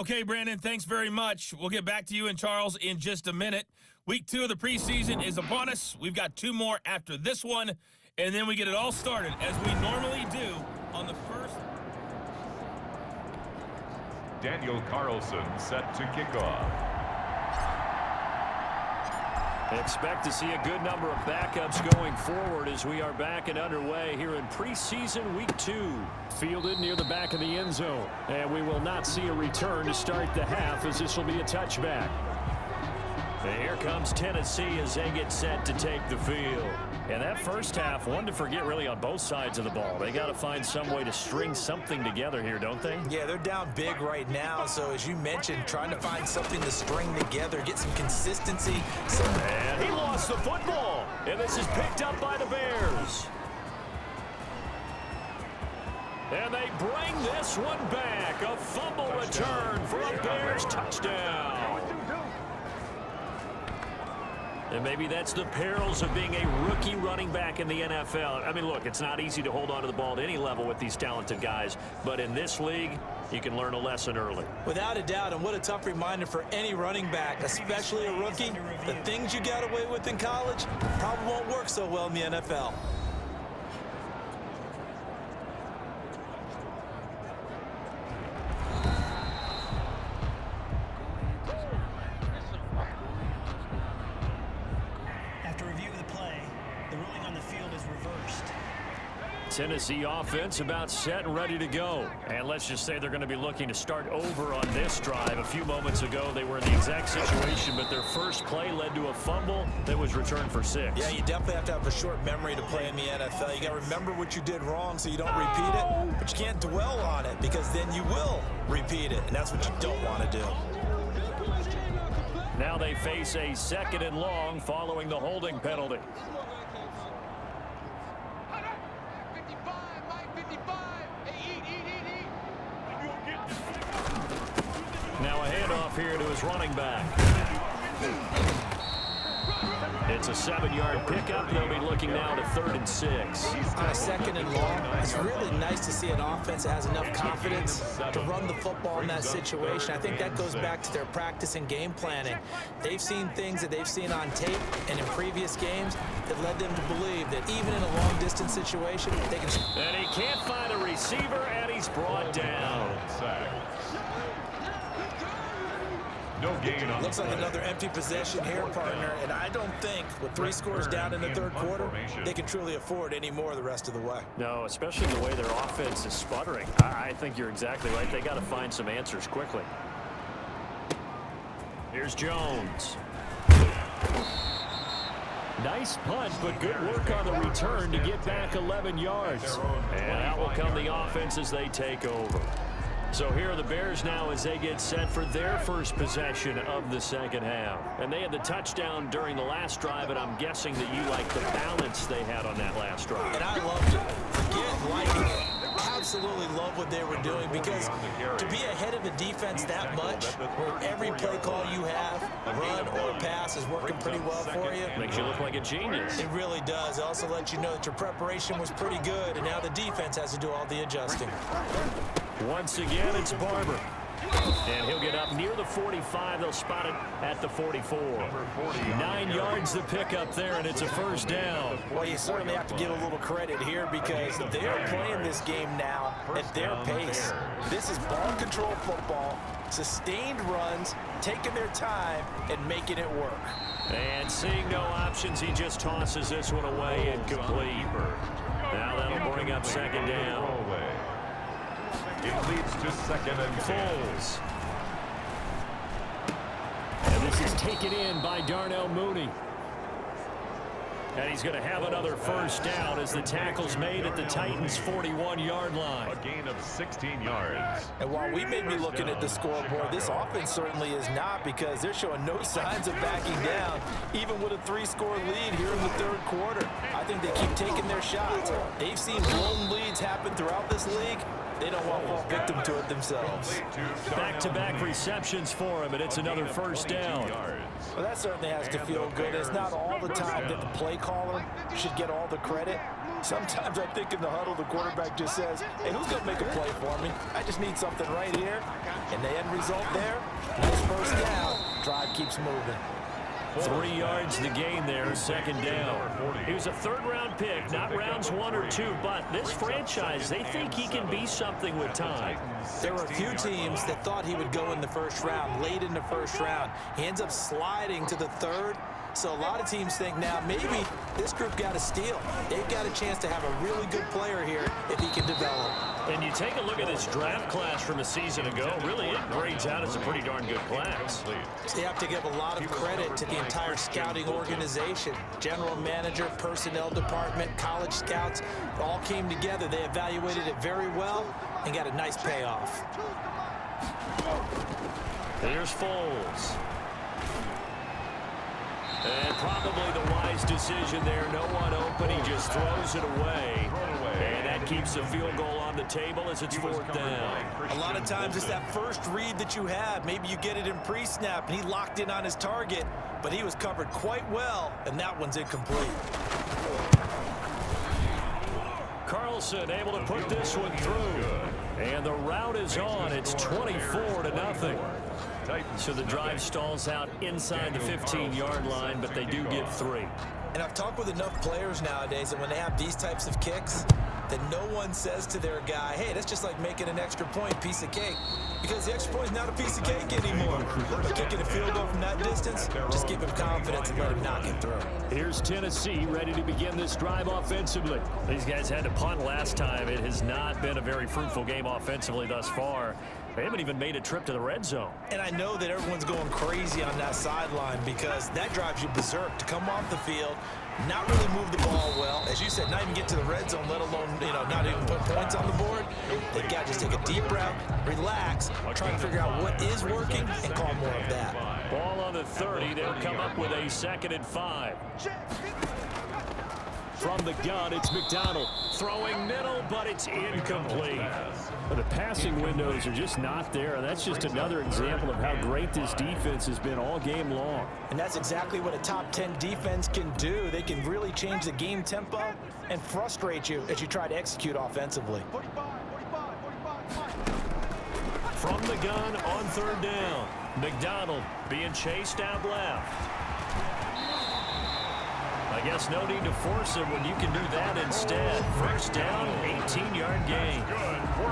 Okay, Brandon, thanks very much. We'll get back to you and Charles in just a minute. Week 2 of the preseason is upon us. We've got 2 more after this one, and then we get it all started, as we normally do, on the first. Daniel Carlson set to kick off. Expect to see a good number of backups going forward as we are back and underway here in preseason week 2. Fielded near the back of the end zone. And we will not see a return to start the half, as this will be a touchback. And here comes Tennessee as they get set to take the field. And that first half, one to forget really on both sides of the ball. They got to find some way to string something together here, don't they? Yeah, they're down big right now. So as you mentioned, trying to find something to string together, get some consistency. And he lost the football. And this is picked up by the Bears. And they bring this one back. A fumble return for a Bears touchdown. And maybe that's the perils of being a rookie running back in the NFL. I mean, look, it's not easy to hold on to the ball at any level with these talented guys. But in this league, you can learn a lesson early. Without a doubt, and what a tough reminder for any running back, especially a rookie. The things you got away with in college probably won't work so well in the NFL. Tennessee offense about set and ready to go. And let's just say they're going to be looking to start over on this drive. A few moments ago, they were in the exact situation, but their first play led to a fumble that was returned for 6. Yeah, you definitely have to have a short memory to play in the NFL. You got to remember what you did wrong so you don't repeat it, but you can't dwell on it because then you will repeat it, and that's what you don't want to do. Now they face a 2nd and long following the holding penalty. Now a handoff here to his running back. It's a 7-yard pickup. They'll be looking now to 3rd and 6. On a 2nd and long, it's really nice to see an offense that has enough confidence to run the football in that situation. I think that goes back to their practice and game planning. They've seen things that they've seen on tape and in previous games that led them to believe that even in a long-distance situation, they can... And he can't find a receiver, and he's brought down. No gain on. Looks like another empty possession here, partner, and I don't think with 3 scores down in the 3rd quarter, they can truly afford any more the rest of the way. No, especially the way their offense is sputtering. I think you're exactly right. They got to find some answers quickly. Here's Jones. Nice punt, but good work on the return to get back 11 yards. And out will come the offense as they take over. So here are the Bears now as they get set for their first possession of the 2nd half. And they had the touchdown during the last drive, and I'm guessing that you like the balance they had on that last drive. And I loved it. Forget liking it. Absolutely love what they were doing, because to be ahead of a defense that much, where every play call you have, run or pass, is working pretty well for you. Makes you look like a genius. It really does. It also lets you know that your preparation was pretty good, and now the defense has to do all the adjusting. Once again, it's Barber. And he'll get up near the 45. They'll spot it at the 44. 9 yards to pick up there, and it's a 1st down. Well, you certainly have to give a little credit here, because they are playing this game now at their pace. This is ball control football, sustained runs, taking their time, and making it work. And seeing no options, he just tosses this one away and complete. Now that'll bring up 2nd down. It leads to 2nd and 10. And this is taken in by Darnell Mooney. And he's going to have another 1st down as the tackle's made at the Titans' 41-yard line. A gain of 16 yards. And while we may be looking at the scoreboard, this offense certainly is not, because they're showing no signs of backing down, even with a 3-score lead here in the 3rd quarter. I think they keep taking their shots. They've seen blown leads happen throughout this league. They don't want to fall victim to it themselves. Back-to-back receptions for him, and it's another 1st down. Well, that certainly has to feel good. It's not all the time that the play caller should get all the credit, Sometimes I think in the huddle, the quarterback just says, hey, who's going to make a play for me? I just need something right here. And the end result there, nice first down. Drive keeps moving. 3 yards to gain there, second down. He was a third-round pick, not rounds 1 or 2, but this franchise, they think he can be something with time. There were a few teams that thought he would go in the first round, late in the first round. He ends up sliding to the third. So a lot of teams think now maybe this group got a steal. They've got a chance to have a really good player here if he can develop. And you take a look at this draft class from a season ago, really it grades out as a pretty darn good class. So you have to give a lot of credit to the entire scouting organization. General manager, personnel department, college scouts, all came together. They evaluated it very well and got a nice payoff. Here's Foles. And probably the wise decision there. No one open. He just throws it away. And that keeps the field goal on the table as it's fourth down. A lot of times it's that first read that you have. Maybe you get it in pre-snap, and he locked in on his target, but he was covered quite well, and that one's incomplete. Carlson able to put this one through. And the route is on. It's 24-0. So the drive stalls out inside the 15-yard line, but they do get 3. And I've talked with enough players nowadays that when they have these types of kicks, that no one says to their guy, hey, that's just like making an extra point piece of cake. Because the extra point is not a piece of cake anymore. But kicking a field goal from that distance, just give him confidence and let him knock it through. Here's Tennessee ready to begin this drive offensively. These guys had to punt last time. It has not been a very fruitful game offensively thus far. They haven't even made a trip to the red zone. And I know that everyone's going crazy on that sideline because that drives you berserk to come off the field, not really move the ball well. As you said, not even get to the red zone, let alone, not even put points on the board. They've got to just take a deep breath, relax, try to figure out what is working and call more of that. Ball on the 30. They'll come up with a 2nd and 5. From the gun, it's McDonald. Throwing middle, but it's incomplete. But the passing windows are just not there, and that's just another example of how great this defense has been all game long. And that's exactly what a top 10 defense can do. They can really change the game tempo and frustrate you as you try to execute offensively. From the gun on 3rd down. McDonald being chased out left. I guess no need to force him when you can do that instead. First down, 18-yard gain.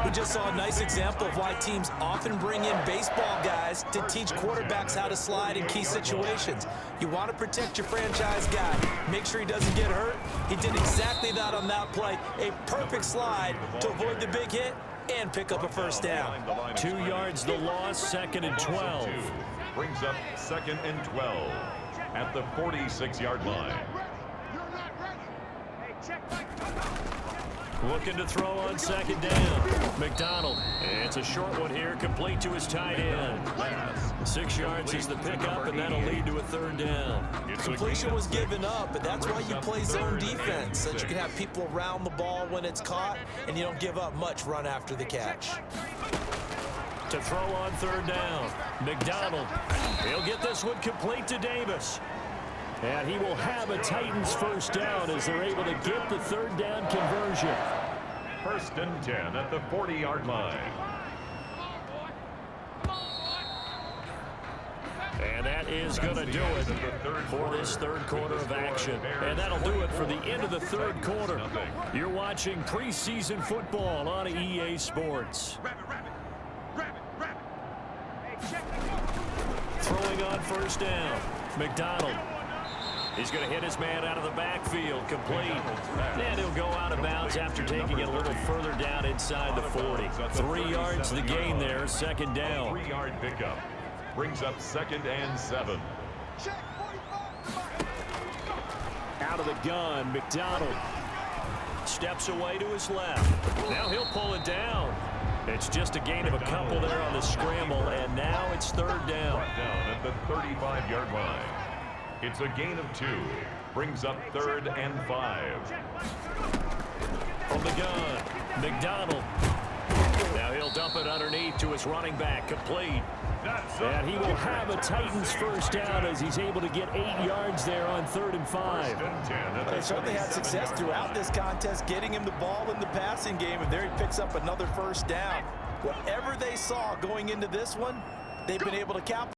We just saw a nice example of why teams often bring in baseball guys to teach quarterbacks how to slide in key situations. You want to protect your franchise guy. Make sure he doesn't get hurt. He did exactly that on that play. A perfect slide to avoid the big hit and pick up a first down. 2 yards the loss, 2nd and 12. Brings up 2nd and 12 at the 46-yard line. Looking to throw on 2nd down. McDonald. It's a short one here, complete to his tight end. 6 yards is the pickup, and that'll lead to a 3rd down. Completion was given up, but that's why you play zone defense, so that you can have people around the ball when it's caught, and you don't give up much run after the catch. To throw on 3rd down. McDonald. He'll get this one complete to Davis. And he will have a Titans first down as they're able to get the 3rd down conversion. 1st and 10 at the 40-yard line. And that is going to do it for this 3rd quarter of action. And that'll do it for the end of the 3rd quarter. You're watching preseason football on EA Sports. Throwing on 1st down. McDonald. He's going to hit his man out of the backfield, complete. And he'll go out of bounds after taking it a little further down inside the 40. 3 yards the gain there, 2nd down. 3-yard pickup. Brings up 2nd and 7. Out of the gun, McDonald. Steps away to his left. Now he'll pull it down. It's just a gain of a couple there on the scramble, and now it's 3rd down. Down at the 35-yard line. It's a gain of 2. Brings up 3rd and 5. From the gun, McDonald. Now Now he'll dump it underneath to his running back, complete. And he will have a Titans first down as he's able to get 8 yards there on 3rd and 5. They certainly had success throughout this contest, getting him the ball in the passing game, and there he picks up another first down. Whatever they saw going into this one, they've been able to capitalize.